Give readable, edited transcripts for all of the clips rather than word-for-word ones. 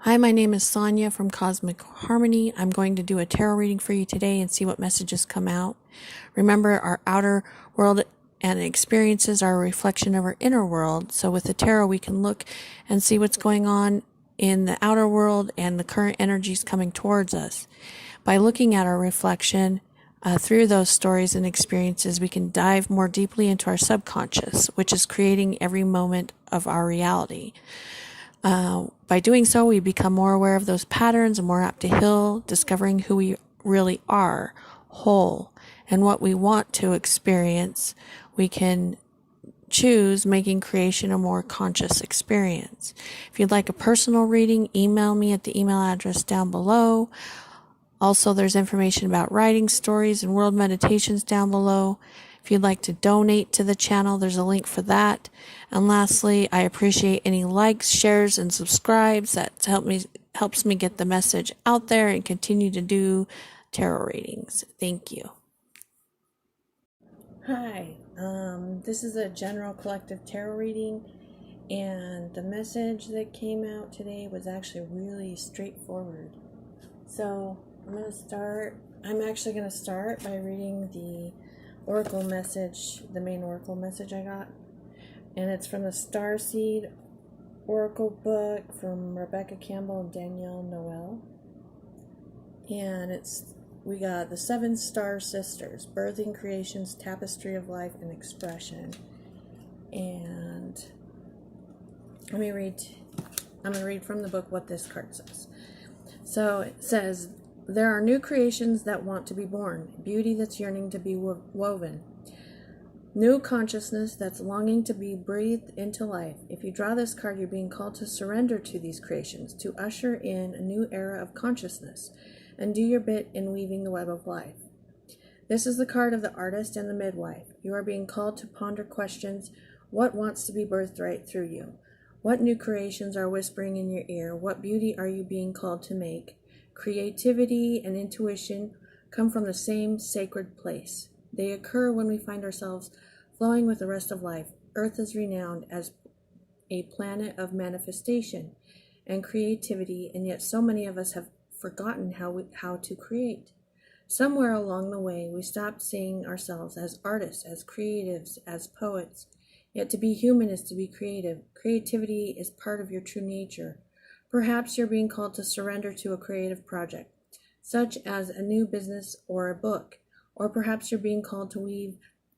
Hi, my name is Sonia from Cosmic Harmony. I'm going to do a tarot reading for you today and see what messages come out. Remember, our outer world and experiences are a reflection of our inner world. So with the tarot, we can look and see what's going on in the outer world and the current energies coming towards us. By looking at our reflection through those stories and experiences, we can dive more deeply into our subconscious, which is creating every moment of our reality. By doing so, we become more aware of those patterns and more apt to heal, discovering who we really are, whole, and what we want to experience. We can choose making creation a more conscious experience. If you'd like a personal reading, email me at the email address down below. Also, there's information about writing stories and world meditations down below. If you'd like to donate to the channel, there's a link for that. And lastly, I appreciate any likes, shares, and subscribes. That helps me get the message out there and continue to do tarot readings. Thank you. Hi, this is a general collective tarot reading, and the message that came out today was actually really straightforward. So I'm actually going to start by reading the oracle message, the main oracle message I got. And it's from the Starseed Oracle book from Rebecca Campbell and Danielle Noel. And we got the 7 Star Sisters, Birthing Creation's Tapestry of Life and Expression. And I'm going to read from the book what this card says. So it says, there are new creations that want to be born, beauty that's yearning to be woven, new consciousness that's longing to be breathed into life. If you draw this card, you're being called to surrender to these creations, to usher in a new era of consciousness, and do your bit in weaving the web of life. This is the card of the artist and the midwife. You are being called to ponder questions. What wants to be birthed right through you? What new creations are whispering in your ear? What beauty are you being called to make? Creativity and intuition come from the same sacred place. They occur when we find ourselves flowing with the rest of life. Earth is renowned as a planet of manifestation and creativity, and yet so many of us have forgotten how to create. Somewhere along the way, we stopped seeing ourselves as artists, as creatives, as poets. Yet to be human is to be creative. Creativity is part of your true nature. Perhaps you're being called to surrender to a creative project, such as a new business or a book. Or perhaps you're being called to weave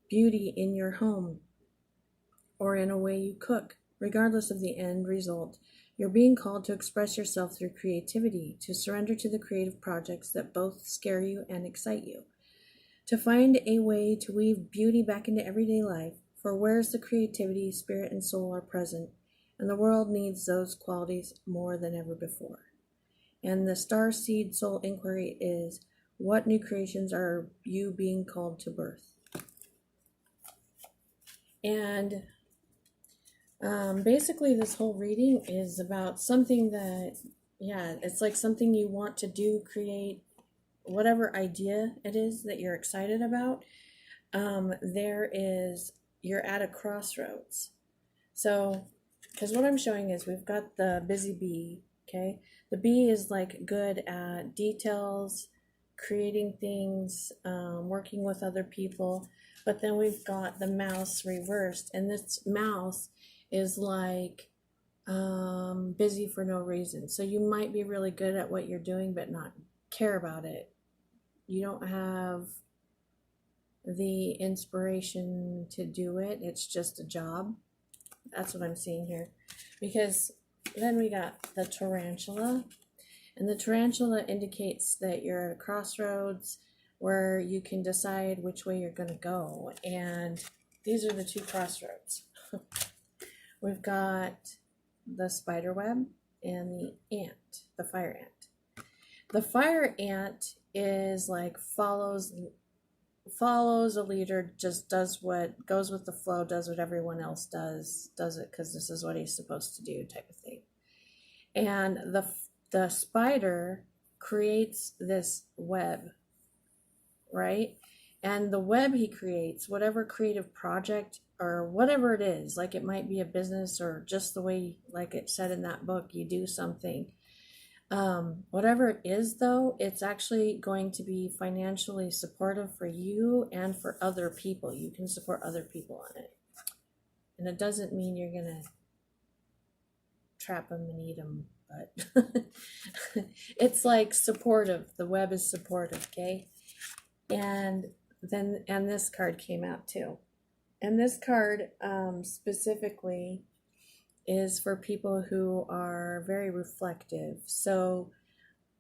beauty in your home or in a way you cook. Regardless of the end result, you're being called to express yourself through creativity, to surrender to the creative projects that both scare you and excite you, to find a way to weave beauty back into everyday life. For where's the creativity, spirit, and soul are present, and the world needs those qualities more than ever before. And the Starseed Soul Inquiry is, what new creations are you being called to birth? And basically this whole reading is about something that, it's like something you want to do, create, whatever idea it is that you're excited about. You're at a crossroads. So, because what I'm showing is we've got the busy bee, okay? The bee is like good at details, creating things, working with other people. But then we've got the mouse reversed, and this mouse is like busy for no reason. So you might be really good at what you're doing, but not care about it. You don't have the inspiration to do it. It's just a job. That's what I'm seeing here. Because then we got the tarantula. And the tarantula indicates that you're at a crossroads where you can decide which way you're going to go. And these are the 2 crossroads. We've got the spider web and the ant, the fire ant. The fire ant is like follows a leader, just does what goes with the flow, does what everyone else does it because this is what he's supposed to do, type of thing. And the spider creates this web, right? And the web he creates, whatever creative project or whatever it is, like it might be a business or just the way, like it said in that book, you do something. Whatever it is, though, it's actually going to be financially supportive for you and for other people. You can support other people on it. And it doesn't mean you're going to trap them and eat them, but it's like supportive. The web is supportive, okay? And this card came out too. And this card specifically is for people who are very reflective. So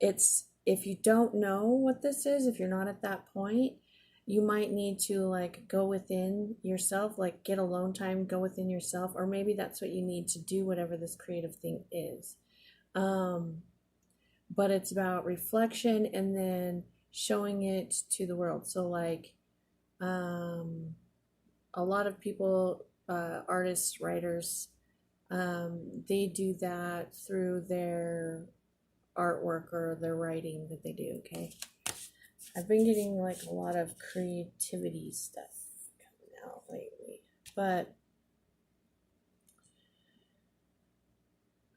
it's, if you don't know what this is, if you're not at that point, you might need to like go within yourself, like get alone time, go within yourself, or maybe that's what you need to do, whatever this creative thing is. But it's about reflection and then showing it to the world. So like a lot of people, artists, writers, they do that through their artwork or their writing that they do, okay? I've been getting like a lot of creativity stuff coming out lately, but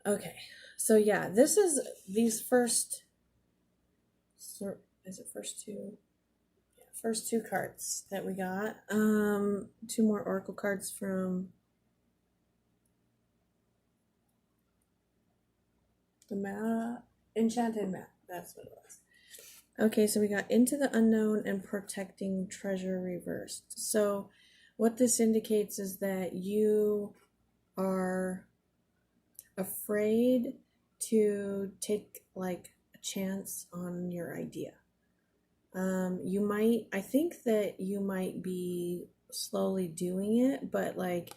okay. So yeah, this is these first, is it first two? Yeah, first two cards that we got. Two more oracle cards from the Enchanted Map. That's what it was. Okay, so we got Into the Unknown and Protecting Treasure Reversed. So what this indicates is that you are afraid to take like a chance on your idea. I think that you might be slowly doing it, but like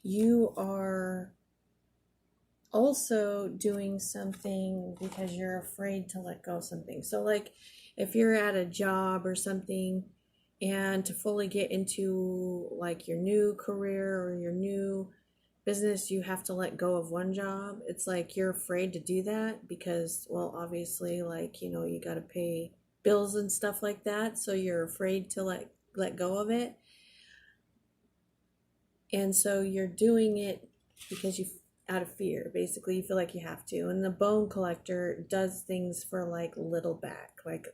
you are also doing something because you're afraid to let go of something. So like if you're at a job or something and to fully get into like your new career or your new business, you have to let go of one job. It's like you're afraid to do that because, well, obviously, like, you know, you got to pay bills and stuff like that. So you're afraid to let go of it. And so you're doing it because out of fear. Basically, you feel like you have to. And the bone collector does things for like little back, like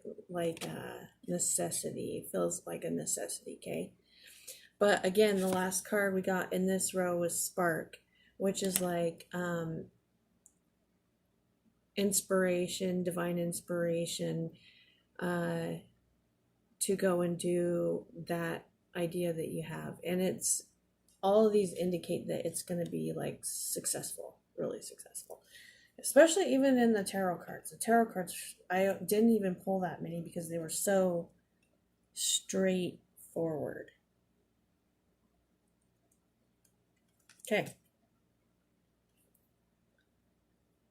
necessity. It feels like a necessity, okay? But again, the last card we got in this row was Spark, which is like inspiration, divine inspiration, to go and do that idea that you have. And it's, all of these indicate that it's going to be like successful, really successful. Especially even in the tarot cards. The tarot cards, I didn't even pull that many because they were so straightforward. Okay.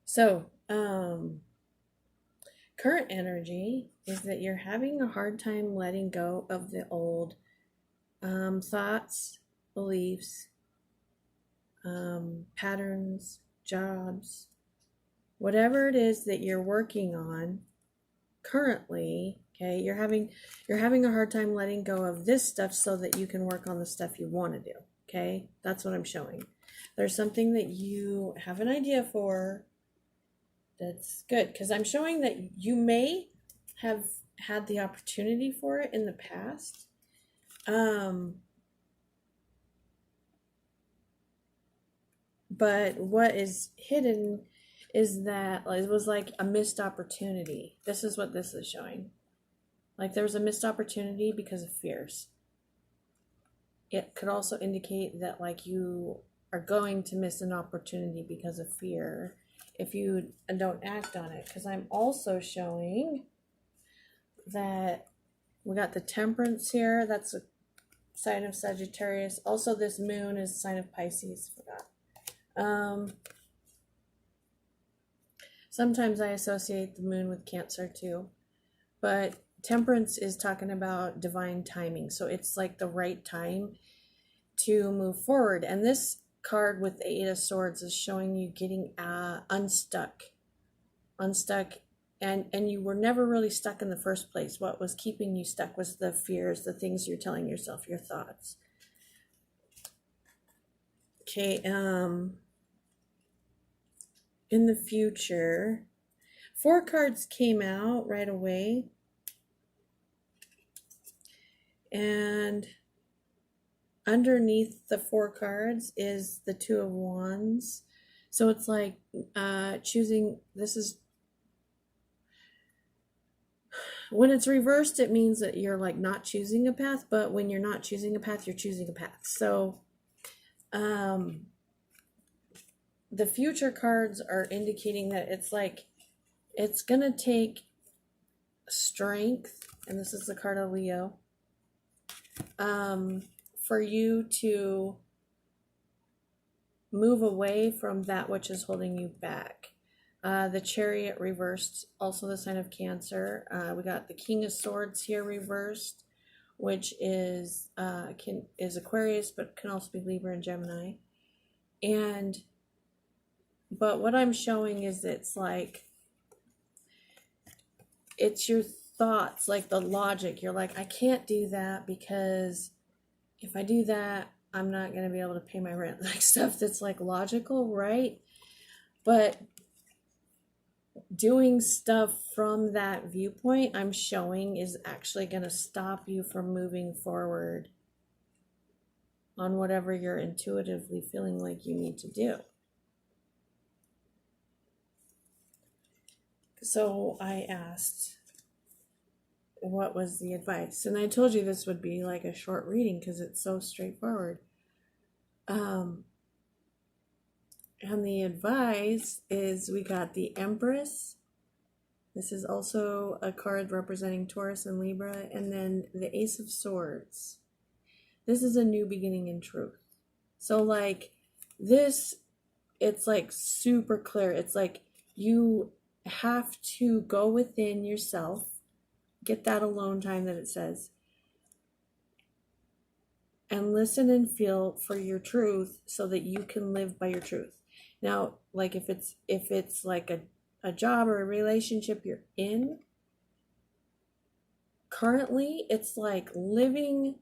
So, current energy is that you're having a hard time letting go of the old thoughts, beliefs, patterns, jobs, whatever it is that you're working on currently. Okay, you're having a hard time letting go of this stuff so that you can work on the stuff you want to do. Okay, that's what I'm showing. There's something that you have an idea for that's good, because I'm showing that you may have had the opportunity for it in the past. But what is hidden is that it was like a missed opportunity. This is what this is showing. Like there was a missed opportunity because of fears. It could also indicate that like you are going to miss an opportunity because of fear if you don't act on it. Because I'm also showing that we got the Temperance here. That's a sign of Sagittarius. Also, this moon is a sign of Pisces. Forgot. Sometimes I associate the moon with Cancer too, but Temperance is talking about divine timing. So it's like the right time to move forward. And this card with the Eight of Swords is showing you getting unstuck, and you were never really stuck in the first place. What was keeping you stuck was the fears, the things you're telling yourself, your thoughts. Okay, in the future, 4 cards came out right away. And underneath the 4 cards is the 2 of Wands. So it's like choosing, this is, when it's reversed, it means that you're like not choosing a path, but when you're not choosing a path, you're choosing a path. So the future cards are indicating that it's like, it's going to take strength, and this is the card of Leo, for you to move away from that which is holding you back. The Chariot reversed, also the sign of Cancer. We got the King of Swords here reversed, which is Aquarius, but can also be Libra and Gemini. But what I'm showing is it's like, it's your thoughts, like the logic. You're like, I can't do that because if I do that, I'm not going to be able to pay my rent. Like stuff that's like logical, right? But doing stuff from that viewpoint, I'm showing, is actually going to stop you from moving forward on whatever you're intuitively feeling like you need to do. So I asked, what was the advice? And I told you this would be like a short reading because it's so straightforward. And the advice is, we got the Empress. This is also a card representing Taurus and Libra. And then the Ace of Swords. This is a new beginning in truth. So like this, it's like super clear. It's like you have to go within yourself, get that alone time that it says, and listen and feel for your truth so that you can live by your truth. Now, like if it's like a job or a relationship you're in, currently it's like living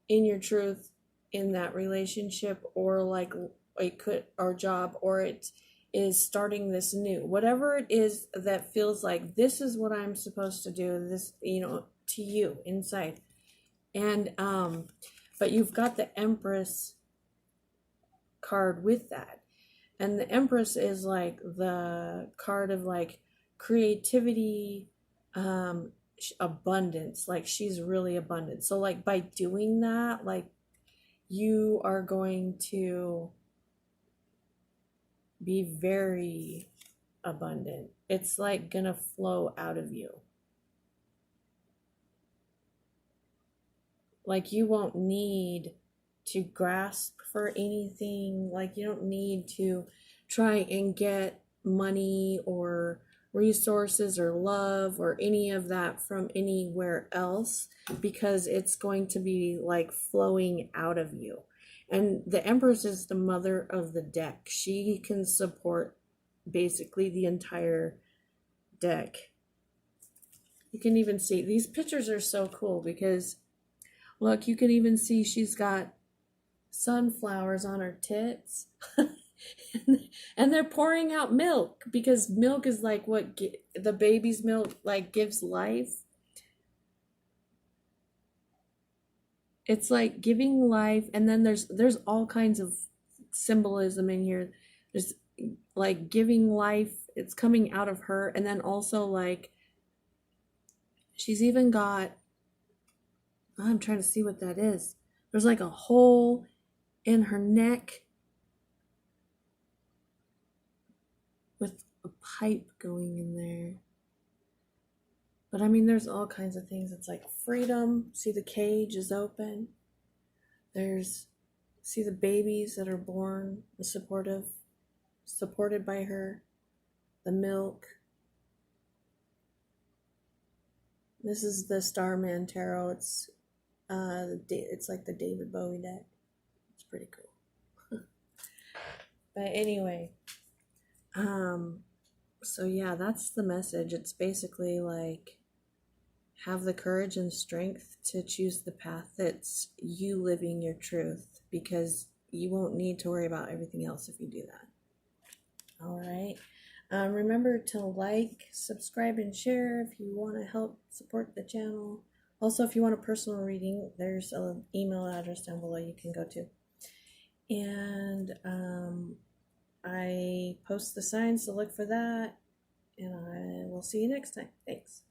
in your truth in that relationship, or like it could, or job, or it is starting this new, whatever it is that feels like this is what I'm supposed to do, this, to you inside. And but you've got the Empress card with that, and the Empress is like the card of like creativity, abundance, like she's really abundant. So like by doing that, like you are going to be very abundant. It's like gonna flow out of you. Like you won't need to grasp for anything. Like you don't need to try and get money or resources or love or any of that from anywhere else, because it's going to be like flowing out of you. And the Empress is the mother of the deck. She can support basically the entire deck. You can even see, these pictures are so cool because look, you can even see she's got sunflowers on her tits. And they're pouring out milk, because milk is like what the baby's milk like gives life. It's like giving life, and then there's all kinds of symbolism in here. There's like giving life, it's coming out of her, and then also like she's even got, I'm trying to see what that is. There's like a hole in her neck with a pipe going in there. But I mean, there's all kinds of things. It's like freedom. See, the cage is open. See the babies that are born, supported by her, the milk. This is the Starman Tarot. It's like the David Bowie deck. It's pretty cool. But anyway, so yeah, that's the message. It's basically like, have the courage and strength to choose the path that's you living your truth, because you won't need to worry about everything else if you do that. All right. Remember to like, subscribe, and share if you want to help support the channel. Also, if you want a personal reading, there's an email address down below you can go to. And I post the signs, so look for that. And I will see you next time. Thanks.